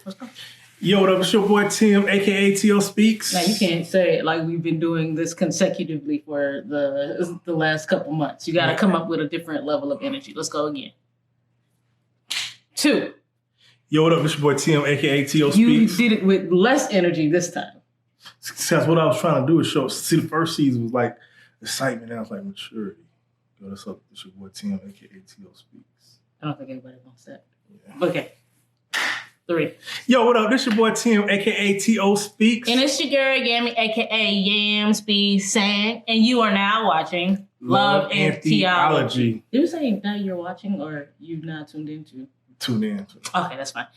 Let's go. Yo, what up? It's your boy Tim, aka T.O. Speaks. Now you can't say it like we've been doing this consecutively for the last couple months. You got to come up with a different level of energy. Let's go again. 2. Yo, what up? It's your boy Tim, aka T.O. Speaks. You did it with less energy this time. That's what I was trying to do. Is show. See, the first season was like excitement. Now it's like maturity. Yo, what's up? It's your boy Tim, aka T.O. Speaks. I don't think anybody wants that. Yeah. Okay. 3. Yo, what up? This your boy Tim, aka T.O. Speaks. And it's your girl Yami, aka Yam Speed Sang. And you are now watching Love and Theology. Did you say now you're watching or you've not tuned into? Tune in. Okay, that's fine.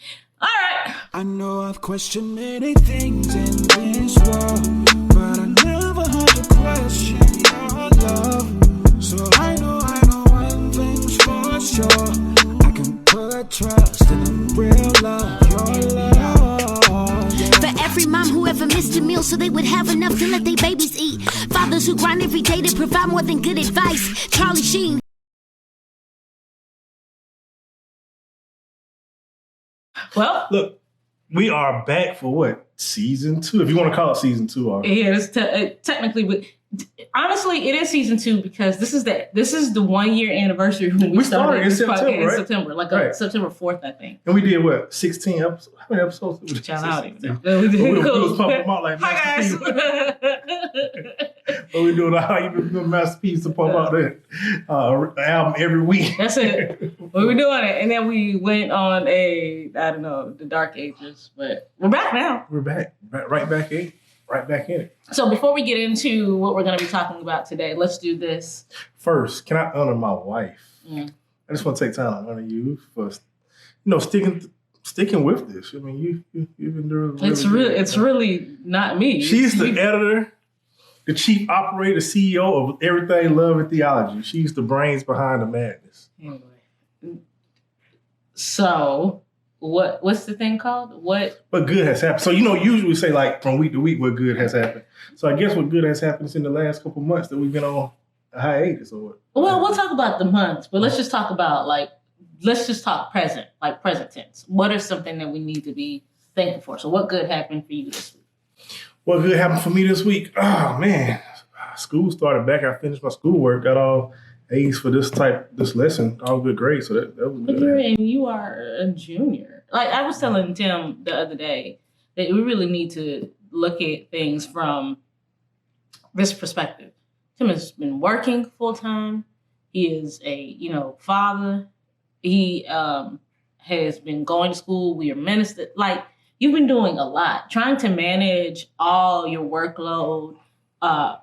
All right. I know I've questioned many things in this world, but I never had to question your love. So I know one thing's for sure. I can put trust in a real love, your love. For every mom who ever missed a meal so they would have enough to let their babies eat. Fathers who grind every day to provide more than good advice. Charlie Sheen. Well, look, we are back for what? Season 2? If you want to call it season 2. Yeah, it's technically, but honestly, it is season 2 because this is the 1 year anniversary when we started in September, in September, like September 4th, I think. And we did what? 16 episodes? How many episodes did we do? Child out even. We was pumping them out like hi guys. But we doing a masterpiece to pump out that album every week. That's it. We were doing it, and then we went on the Dark Ages, but we're back now. We're back, right back in it. So before we get into what we're going to be talking about today, let's do this. First, can I honor my wife? Mm. I just want to take time to honor you for, sticking with this. I mean, you've been doing. It's really not me. She's the editor, the chief operator, CEO of everything Love and Theology. She's the brains behind the madness. Anyway, so what's the thing called? What good has happened? So usually we say like from week to week what good has happened. So I guess what good has happened in the last couple months that we've been on a hiatus or what? Well, we'll talk about the months, but let's just talk about let's just talk present, like present tense. What is something that we need to be thankful for? So what good happened for you this week? What good happened for me this week? Oh man, school started back. I finished my schoolwork, got all A's for this lesson, all good grades. So that was good. And you are a junior. Like I was telling Tim the other day that we really need to look at things from this perspective. Tim has been working full time. He is a father. He has been going to school. We are ministered. Like you've been doing a lot, trying to manage all your workload,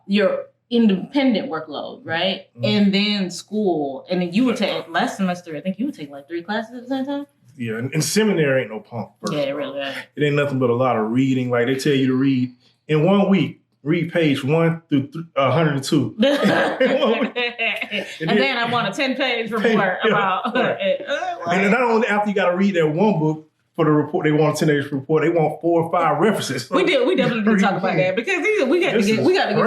your independent workload, right? Mm-hmm. And then school. And then you would take last semester, I think you would take like 3 classes at the same time. Yeah, and seminary ain't no pump. Yeah, it really is. It ain't nothing but a lot of reading. Like they tell you to read in 1 week, read page 1 through 102. And then I want a 10-page report about it. And not only after you got to read that one book, for the report, they want a 10-page report. They want 4 or 5 references. We definitely did talk about that because we got to get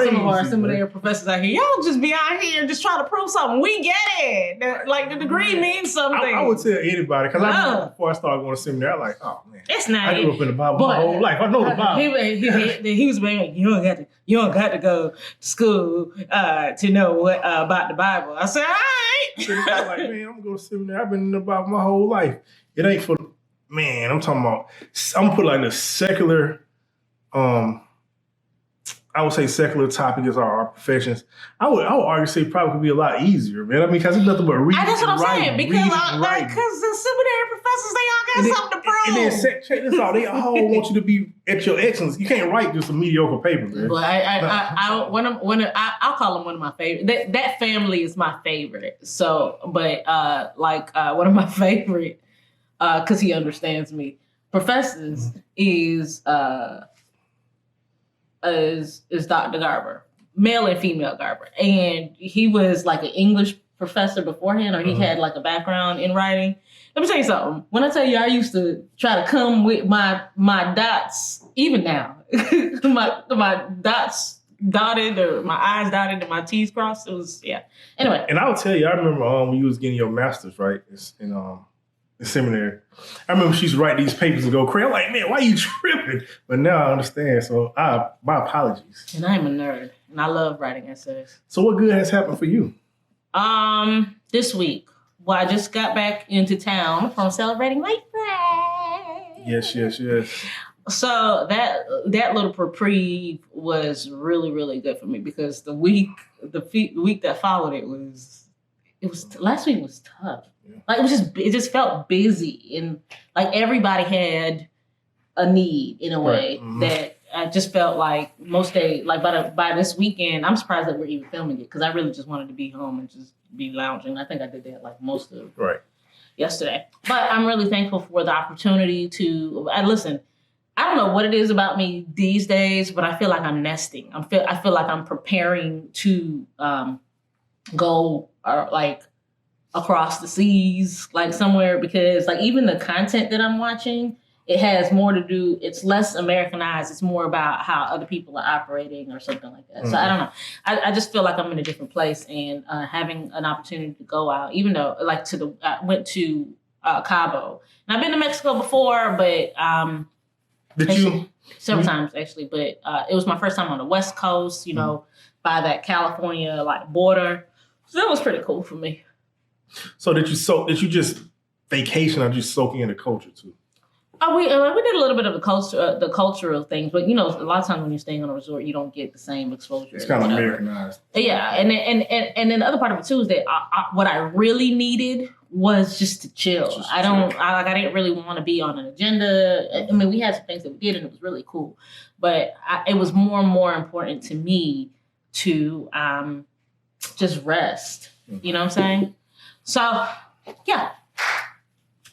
some of our seminary professors out here. Y'all just be out here just trying to prove something. We get it. Like the degree means something. I would tell anybody because I know before I started going to seminary, I'm like, oh man, it's not. I grew up in the Bible my whole life. I know the Bible. He was saying, you don't got to go to school to know what about the Bible. I said, all right. I'm like, man, I'm going to seminary. I've been in the Bible my whole life. It ain't for. Man, I'm talking about, I'm going to put like the secular, I would say secular topic is our professions. I would argue say probably could be a lot easier, man. I mean, because it's nothing but reading. That's what I'm saying. Because the seminary professors, they all got something to prove. And then check this out. They all want you to be at your excellence. You can't write just a mediocre paper, man. Well, I'll call them one of my favorite. That family is my favorite. So, but one of my favorite, because he understands me. Professors is Dr. Garber, male and female Garber, and he was like an English professor beforehand, or he had like a background in writing. Let me tell you something. When I tell you, I used to try to come with my dots, even now, my dots dotted or my I's dotted and my T's crossed. It was Anyway, and I would tell you, I remember when you was getting your master's, right? in seminary. I remember she used to write these papers and go crazy. I'm like, man, why you tripping? But now I understand. So my apologies. And I'm a nerd, and I love writing essays. So what good has happened for you? This week, well, I just got back into town from celebrating my friend. Yes. So that little reprieve was really, really good for me because the week that followed it was last week was tough. Yeah. Like it just felt busy and like everybody had a need in a way that I just felt like most days, like by this weekend, I'm surprised that we're even filming it because I really just wanted to be home and just be lounging. I think I did that like most of yesterday. But I'm really thankful for the opportunity to listen. I don't know what it is about me these days, but I feel like I'm nesting. I feel like I'm preparing to go like across the seas, like somewhere, because like even the content that I'm watching, it has more to do, it's less Americanized. It's more about how other people are operating or something like that. Mm-hmm. So I don't know. I just feel like I'm in a different place and having an opportunity to go out, even though like I went to Cabo. And I've been to Mexico before, but several times actually, but it was my first time on the West Coast, by that California like border. So that was pretty cool for me. So did you just vacation or just soaking in the culture too? Oh, we did a little bit of the cultural things, but a lot of times when you're staying on a resort, you don't get the same exposure. It's kind of Americanized. Yeah, and then the other part of it too is that what I really needed was just to chill. I didn't really want to be on an agenda. I mean, we had some things that we did, and it was really cool, but it was more and more important to me to just rest. You know what I'm saying? So, yeah,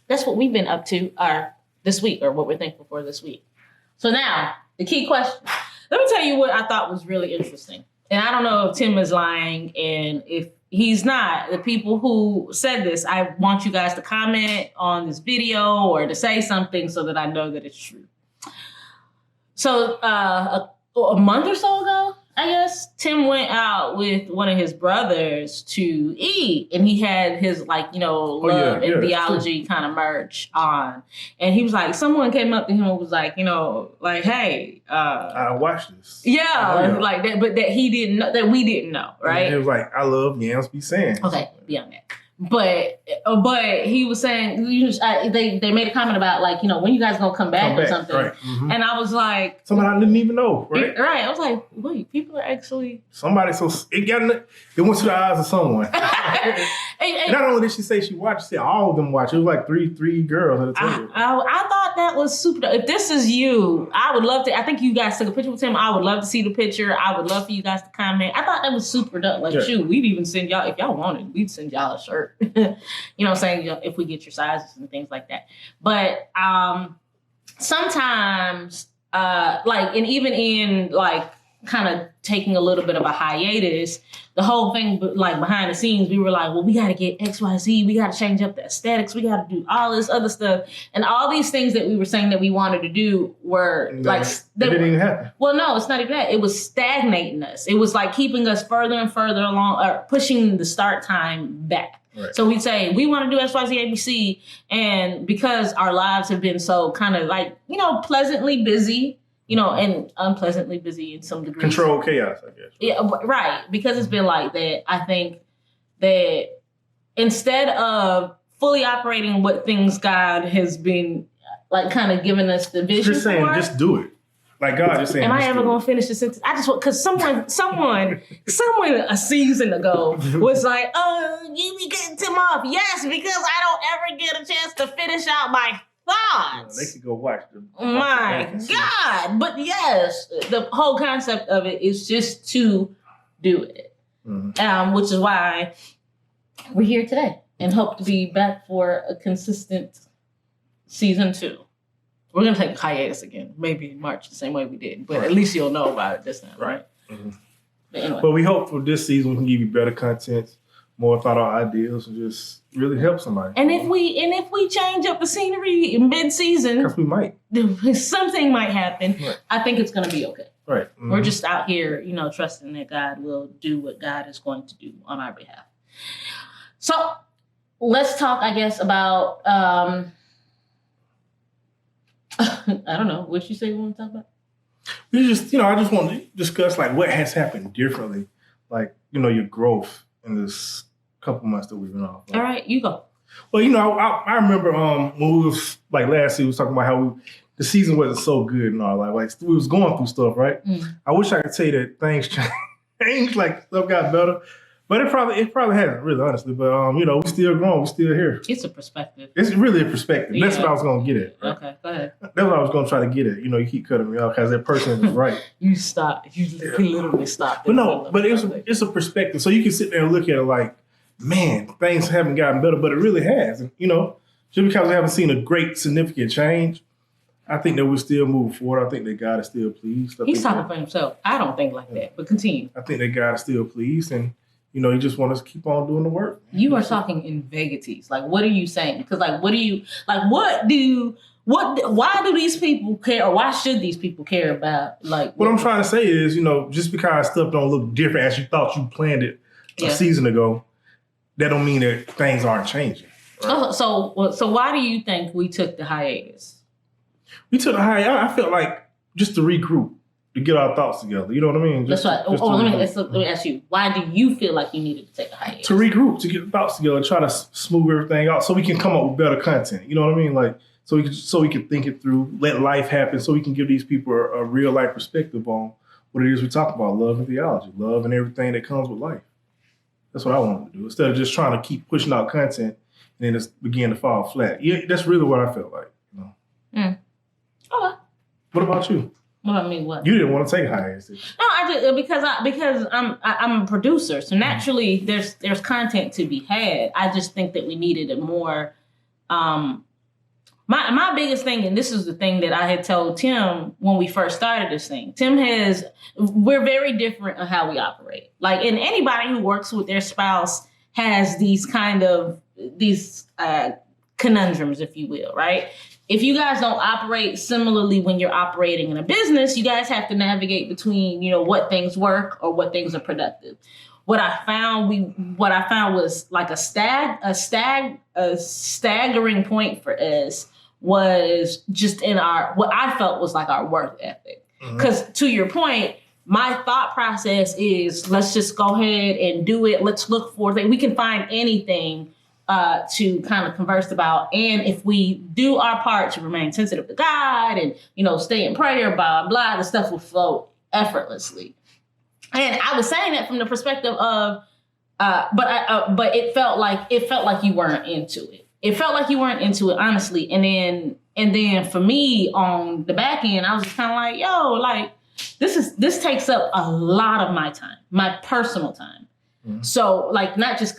that's what we've been up to this week, or what we're thankful for this week. So now, the key question. Let me tell you what I thought was really interesting. And I don't know if Tim is lying, and if he's not, the people who said this, I want you guys to comment on this video or to say something so that I know that it's true. So a month or so ago, I guess, Tim went out with one of his brothers to eat, and he had his love and theology kind of merch on. And he was like, someone came up to him and was like, hey, I watched this. Yeah, like that, but that he didn't know, that we didn't know, right? And it was like, I love Yams Be Saying. Okay, beyond that. But he was saying they made a comment about when you guys gonna come back or something, right. Mm-hmm. And I was like, somebody I didn't even know, right? Right. I was like, wait, people are actually somebody. So it went to the eyes of someone. Not only did she say she watched, she said all of them watched. It was like three girls at a table. I thought that was super. If this is you, I would love to. I think you guys took a picture with him. I would love to see the picture. I would love for you guys to comment. I thought that was super dope. Like, shoot, we'd even send y'all, if y'all wanted, we'd send y'all a shirt. You know what I'm saying? If we get your sizes and things like that. But sometimes, and even in kind of taking a little bit of a hiatus, the whole thing, behind the scenes, we were like, well, we got to get XYZ. We got to change up the aesthetics. We got to do all this other stuff. And all these things that we were saying that we wanted to do were it didn't even happen. Well, no, it's not even that. It was stagnating us. It was keeping us further and further along, or pushing the start time back. Right. So we'd say, we want to do XYZ ABC. And because our lives have been so kind of pleasantly busy, and unpleasantly busy in some degree. Controlled chaos, I guess. Right? Yeah, right. Because it's been like that, I think that instead of fully operating what things God has been kind of giving us the vision just saying, for, just do it. Like God just saying. Am I ever going to finish the sentence? I just want, because someone a season ago was like, oh, you be getting Tim off. Yes, because I don't ever get a chance to finish out my thoughts. They could go watch them. My God. But yes, the whole concept of it is just to do it. Mm-hmm. Which is why we're here today and hope to be back for a consistent season 2. We're going to take a hiatus again, maybe in March, the same way we did. But at least you'll know about it this time, right? Mm-hmm. But anyway. But we hope for this season we can give you better content, more thought out ideas, and just really help somebody. And if we change up the scenery in mid-season, because we might, something might happen. Right. I think it's going to be okay. Right. Mm-hmm. We're just out here, trusting that God will do what God is going to do on our behalf. So let's talk, I guess, about I don't know. What you say you want to talk about? We just, I just want to discuss like what has happened differently, like your growth in this couple months that we've been off. Like, all right, you go. Well, I remember when we was like last year, we was talking about how the season wasn't so good and all like we was going through stuff, right? I wish I could tell you that things changed, like stuff got better, but it probably hasn't really, honestly. But we still growing, we still here. It's a perspective. It's really a perspective. Yeah. That's what I was gonna get at. Right? Okay, go ahead. That's what I was gonna try to get at. You keep cutting me off because that person is right. You stop. You literally stopped. But no, but it's a perspective. So you can sit there and look at it like, man, things haven't gotten better, but it really has. And, just because we haven't seen a great significant change, I think that we're still moving forward. I think that God is still pleased. He's talking for himself. I don't think like that, but continue. I think that God is still pleased, and He just wants us to keep on doing the work. You are talking in vagaries. Like, what are you saying? Because, why do these people care, or why should these people care about, like... What I'm trying to say is, just because stuff don't look different as you thought you planned it a season ago, that don't mean that things aren't changing. Right? So why do you think we took the hiatus? We took the hiatus, I felt like, just to regroup, to get our thoughts together. You know what I mean? That's right. Let me ask you. Why do you feel like you needed to take a hiatus? To regroup, to get the thoughts together, try to smooth everything out so we can come up with better content. You know what I mean? Like, so we can think it through, let life happen, so we can give these people a real life perspective on what it is we talk about, love and theology, love and everything that comes with life. That's what I wanted to do. Instead of just trying to keep pushing out content and then it's begin to fall flat. Yeah, that's really what I felt like. Okay. What about you? What I mean, what? You didn't want to take hiatus. No, I did because I'm a producer, so naturally there's content to be had. I just think that we needed a more. My biggest thing, and this is the thing that I had told Tim when we first started this thing. We're very different on how we operate. Like, and anybody who works with their spouse has these conundrums, if you will, right? If you guys don't operate similarly when you're operating in a business, you guys have to navigate between, what things work or what things are productive. What I found was like a staggering point for us was just in what I felt was like our work ethic. Because to your point, my thought process is, let's just go ahead and do it. Let's look for things. We can find anything to kind of converse about. And if we do our part to remain sensitive to God and, stay in prayer, blah, blah, the stuff will flow effortlessly. And I was saying that from the perspective of, but it felt like you weren't into it. It felt like you weren't into it, honestly. And then for me on the back end, I was just kind of like, yo, like this takes up a lot of my time, my personal time. So like, not just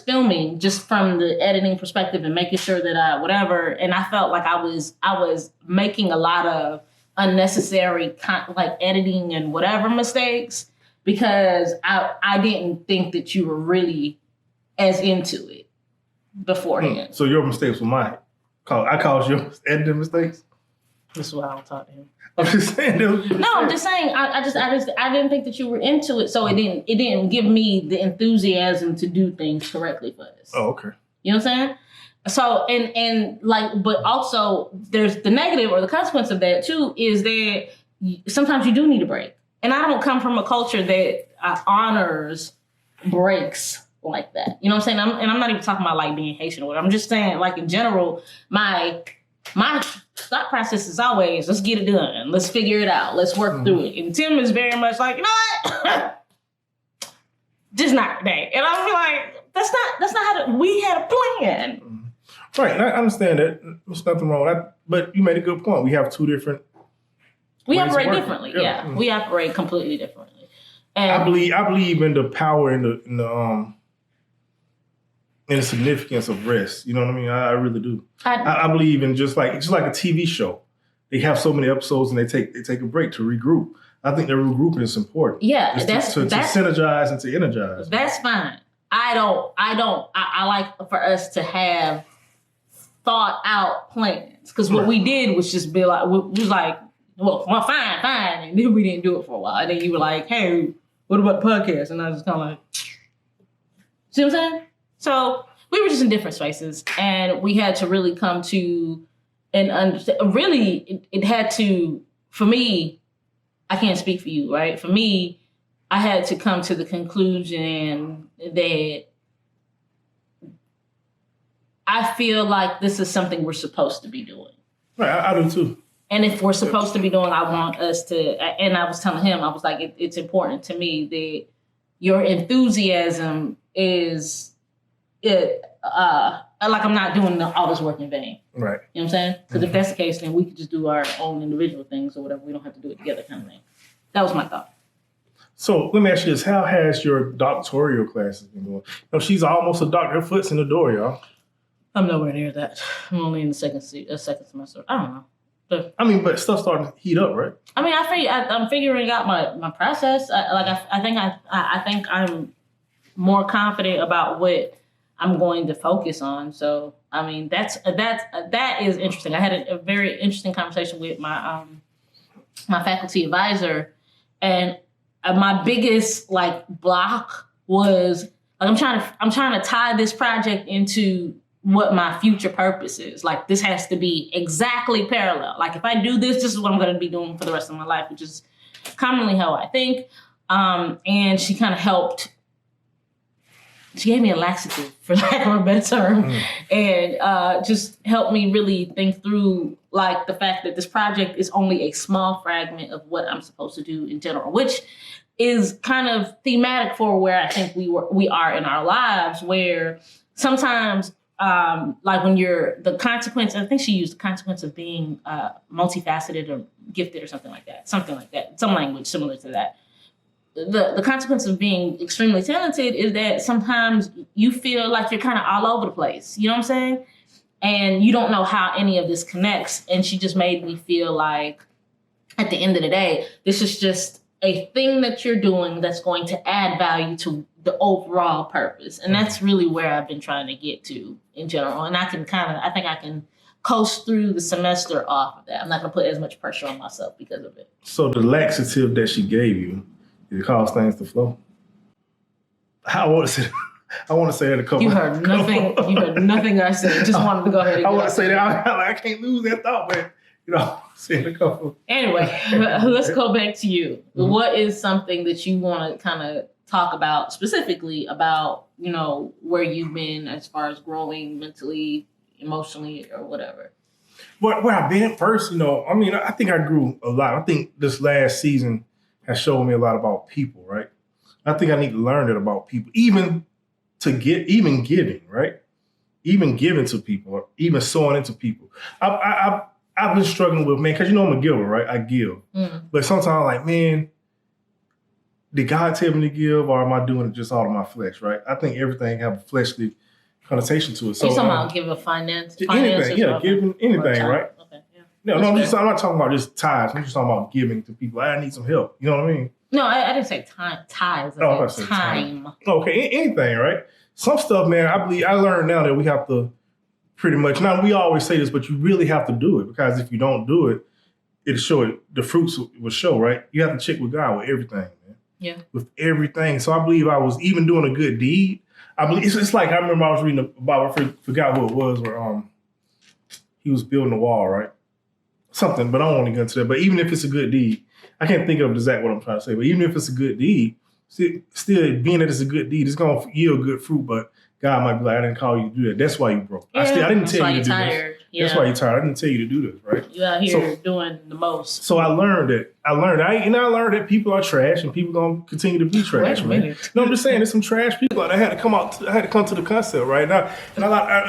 filming, just from the editing perspective and making sure that I whatever. And I felt like I was making a lot of unnecessary like editing and whatever mistakes because I didn't think that you were really as into it beforehand. So your mistakes were mine. I caused your editing mistakes. This is why I don't talk to him. I'm just saying. I'm just saying. I didn't think that you were into it, so it didn't give me the enthusiasm to do things correctly for us. Oh, okay. You know what I'm saying? So and like, but also there's the negative or the consequence of that too is that sometimes you do need a break. And I don't come from a culture that honors breaks like that. You know what I'm saying? I'm not even talking about like being Haitian or whatever. I'm just saying like in general, my thought process is always, let's get it done. Let's figure it out. Let's work through it. And Tim is very much like, you know what? Just not today. And I'll be like, that's not we had a plan. Right. I understand that. There's nothing wrong with that. But you made a good point. We have two different We operate differently. Yeah. We operate completely differently. And I believe in the power and the significance of rest. You know what I mean? I really do. I believe in just like a TV show. They have so many episodes and they take a break to regroup. I think the regrouping is important. Yeah, to synergize and to energize. That's fine. I like for us to have thought out plans because what we did was just be like, we was like, well, fine, and then we didn't do it for a while. And then you were like, hey, what about the podcast? And I was kind of like, see what I'm saying? So, we were just in different spaces, and we had to really come to and understand. Really, it had to, for me, I can't speak for you, right? For me, I had to come to the conclusion that I feel like this is something we're supposed to be doing. Right, I do too. And if we're supposed to be doing, I want us to, and I was telling him, I was like, it's important to me that your enthusiasm is, like I'm not doing all this work in vain. Right. You know what I'm saying? Because if that's the case, then we could just do our own individual things or whatever. We don't have to do it together kind of thing. That was my thought. So let me ask you this. How has your doctoral classes been going? She's almost a doctor. Her foot's in the door, y'all. I'm nowhere near that. I'm only in the second semester. I don't know. But stuff's starting to heat up, right? I'm figuring out my process. I think I'm more confident about what I'm going to focus on. So that is interesting. I had a very interesting conversation with my my faculty advisor, and my biggest block was I'm trying to tie this project into what my future purpose is. Like, this has to be exactly parallel. Like, if I do this, this is what I'm going to be doing for the rest of my life, which is commonly how I think. And she kind of helped. She gave me a laxative, for lack of a better term, and just helped me really think through the fact that this project is only a small fragment of what I'm supposed to do in general, which is kind of thematic for where I think we are in our lives, where sometimes when you're the consequence, I think she used the consequence of being multifaceted or gifted or something like that, some language similar to that. The consequence of being extremely talented is that sometimes you feel like you're kind of all over the place. You know what I'm saying? And you don't know how any of this connects. And she just made me feel like at the end of the day, this is just a thing that you're doing that's going to add value to the overall purpose. And that's really where I've been trying to get to in general. And I think I can coast through the semester off of that. I'm not going to put as much pressure on myself because of it. So the laxative that she gave you, it caused things to flow. I want to say that a couple. You heard nothing. You heard nothing I said. Just wanted to go ahead and I want to say that. I can't lose that thought, but saying a couple. Anyway, let's go back to you. Mm-hmm. What is something that you want to kind of talk about specifically about, where you've been as far as growing mentally, emotionally, or whatever? Where I've been first, I think I grew a lot. I think this last season has shown me a lot about people, right? I think I need to learn it about people, even giving, right? Even giving to people, or even sowing into people. I've been struggling with, because I'm a giver, right? I give. Mm. But sometimes I'm like, man, did God tell me to give, or am I doing it just out of my flesh, right? I think everything has a fleshly connotation to it. So, you're talking about giving finance? Anything, giving anything, right? Okay, yeah. No, I'm not talking about just tithes. I'm just talking about giving to people. I need some help. You know what I mean? No, I didn't say tithes. I said time. Okay, anything, right? Some stuff, man, I learned now that we have to pretty much, now we always say this, but you really have to do it, because if you don't do it, it'll show it, the fruits will show, right? You have to check with God with everything, man. Yeah. With everything. So I believe I was even doing a good deed. I believe it's like, I remember I was reading about, I forgot who it was, where he was building a wall, right? Something, but I don't want to get into that. But even if it's a good deed, I can't think of exactly what I'm trying to say, but even if it's a good deed, still being that it's a good deed, it's going to yield good fruit, but God might be like, I didn't call you to do that. That's why you broke. Yeah, I didn't tell you to do tired. this. Yeah. That's why you're tired. I didn't tell you to do this, right? You out here doing the most. So I learned that. I learned that people are trash, and people going to continue to be trash, man. No, I'm just saying, there's some trash people out there. I had to come to the concept right now. And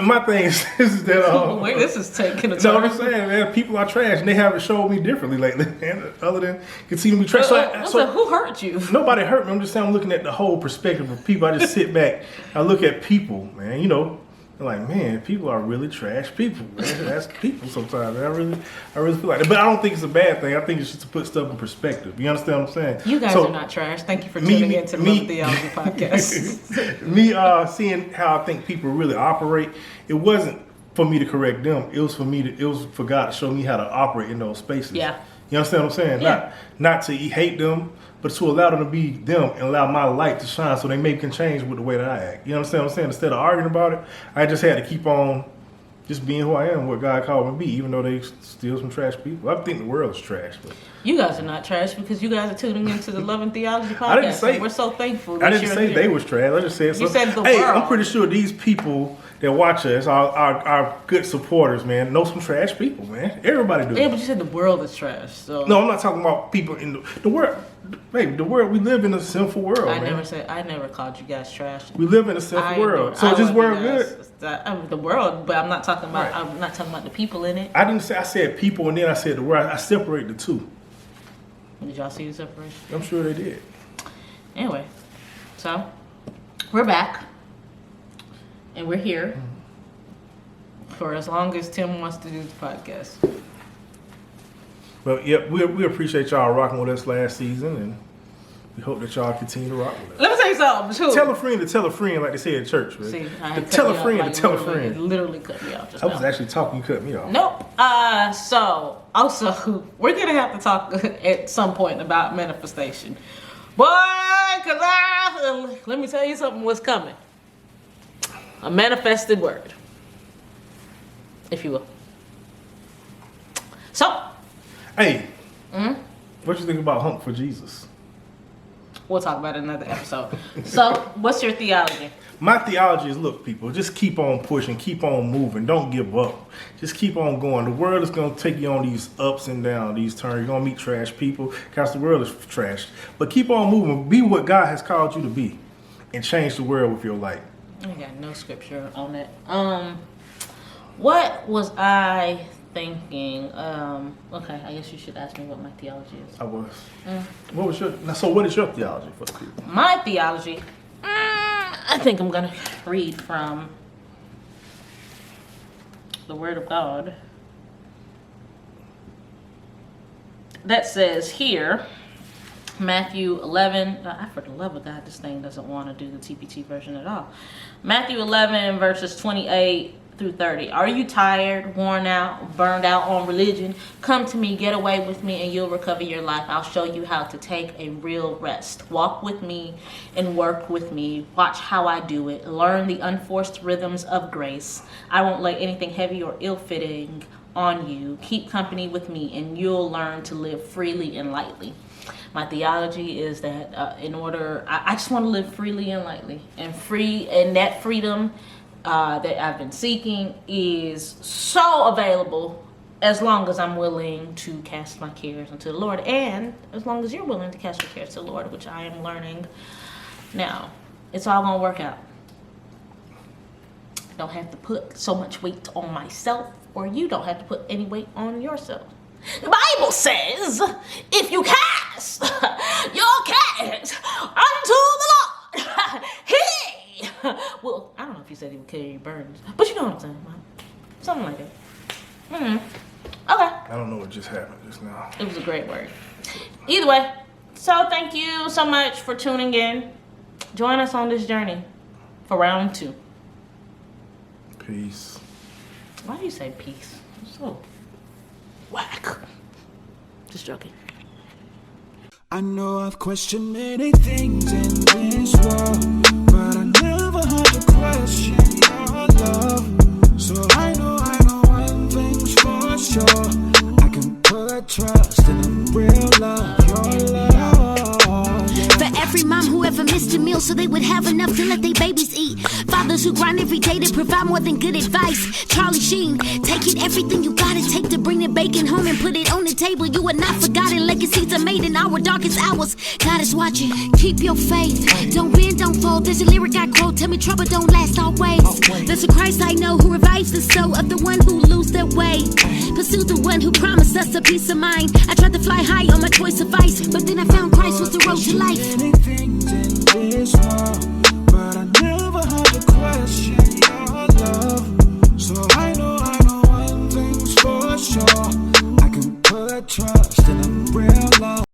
my thing is that wait, this is taking a turn. No, I'm just saying, man, people are trash, and they haven't showed me differently lately, man, other than continue to be trash. So who hurt you? Nobody hurt me. I'm just saying, I'm looking at the whole perspective of people. I just sit back, I look at people, man. I'm like, man, people are really trash people, man. That's people sometimes. I really feel like that. But I don't think it's a bad thing. I think it's just to put stuff in perspective. You understand what I'm saying? You guys are not trash. Thank you for tuning into the Theology podcast. Seeing how I think people really operate, it wasn't for me to correct them. It was for God to show me how to operate in those spaces. Yeah. You understand what I'm saying? Yeah. Not to hate them, but to allow them to be them and allow my light to shine so they maybe can change with the way that I act. You understand what I'm saying? Instead of arguing about it, I just had to keep on just being who I am, what God called me to be, even though they still some trash people. I think the world is trash. But You guys are not trash because you guys are tuning into the Love and Theology podcast. I didn't say and we're so thankful. I didn't say they was trash. I just said You said the hey, world. I'm pretty sure these people that watch us, our good supporters, man, know some trash people, man. Everybody do. Yeah, but you said the world is trash. So No, I'm not talking about people in the world. Baby, the world, we live in a sinful world, I man. never called you guys trash. We live in a sinful world. So is this world good? The world, but I'm not talking about. Right. I'm not talking about the people in it. I didn't say, I said people and then I said the world. I separate the two. Did y'all see the separation? I'm sure they did. Anyway, so we're back, and we're here for as long as Tim wants to do the podcast. But yeah, we appreciate y'all rocking with us last season, and we hope that y'all continue to rock with us. Let me tell you something too. Tell a friend to tell a friend, like they say in church, man. See, I To had tell cut a you friend off, to tell a literally- friend. it literally cut me off just I was now. actually talking, you cut me off. Nope. So also we're gonna have to talk at some point about manifestation, boy. Cause let me tell you something. What's coming? A manifested word, if you will. So, Hey, what you think about Hump for Jesus? we'll talk about it in another episode. So, what's your theology? My theology is, look, people, just keep on pushing, keep on moving, don't give up. Just keep on going. The world is going to take you on these ups and downs, these turns. You're going to meet trash people because the world is trash. But keep on moving. Be what God has called you to be and change the world with your light. I got no scripture on it. What was I thinking? Okay, I guess you should ask me what my theology is. I was. What was so what is your theology for the people? My theology, I think I'm gonna read from the Word of God that says here, Matthew 11, for the love of God, this thing doesn't want to do the TPT version at all. Matthew 11 verses 28 through 30. Are you tired, worn out, burned out on religion? Come to me, get away with me, and you'll recover your life. I'll show you how to take a real rest. Walk with me and work with me. Watch how I do it. Learn the unforced rhythms of grace. I won't lay anything heavy or ill-fitting on you. Keep company with me, and you'll learn to live freely and lightly. My theology is that I just want to live freely and lightly, and that freedom that I've been seeking is so available as long as I'm willing to cast my cares unto the Lord, and as long as you're willing to cast your cares to the Lord, which I am learning now. It's all gonna work out. I don't have to put so much weight on myself, or you don't have to put any weight on yourself. The Bible says, if you cast your cares unto the Lord, He will. I don't know if you said He would carry your burdens, but you know what I'm saying, man. Something like that. Okay. I don't know what just happened just now. It was a great word. Either way, so thank you so much for tuning in. Join us on this journey for round 2. Peace. Why do you say peace? So whack. Just joking. I know I've questioned many things in this world, but I never had to question your love. So I know one thing's for sure. I can put trust in a real love, your love. For every mom who ever missed a meal so they would have enough to let their babies eat. Fathers who grind every day to provide more than good advice. Charlie Sheen, take it, everything you gotta take to bring the bacon home and put it on the table. You are not forgotten, legacies are made in our darkest hours. God is watching, keep your faith. Don't bend, don't fold, there's a lyric I quote. Tell me trouble don't last always. There's a Christ I know who revives the soul of the one who lose their way. Pursue the one who promised us a peace of mind. I tried to fly high on my choice of vice, but then I found Christ was the road to life. Many things in this world, but I never had to question